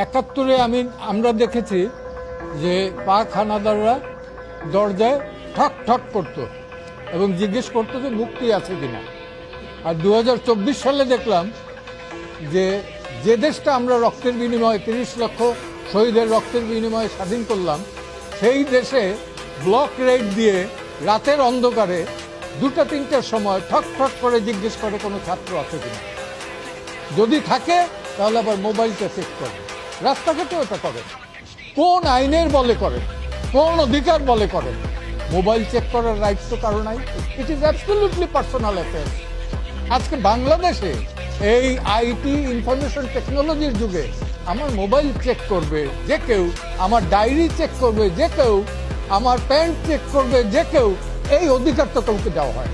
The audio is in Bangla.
একাত্তরে আমরা দেখেছি যে পাক হানাদাররা দরজায় ঠক ঠক করতো এবং জিজ্ঞেস করতো যে মুক্তি আছে কিনা। আর 2024 সালে দেখলাম যে যে দেশটা আমরা রক্তের বিনিময়ে 30 লক্ষ শহীদের রক্তের বিনিময়ে স্বাধীন করলাম, সেই দেশে ব্লক রেড দিয়ে রাতের অন্ধকারে 2টা-3টার সময় ঠক ঠক করে জিজ্ঞেস করে কোনো ছাত্র আছে কিনা। যদি থাকে তাহলে আবার মোবাইলটা চেক করে। রাস্তাঘাটেও এটা করে। কোন আইনের বলে করে, কোন অধিকার বলে করে? মোবাইল চেক করার রাইট তো কারো নাই। It is absolutely personal affair. আজকে বাংলাদেশে এই আইটি ইনফরমেশন টেকনোলজির যুগে আমার মোবাইল চেক করবে যে কেউ, আমার ডায়েরি চেক করবে যে কেউ, আমার প্যান্ট চেক করবে যে কেউ, এই অধিকার তো কাউকে দেওয়া হয়।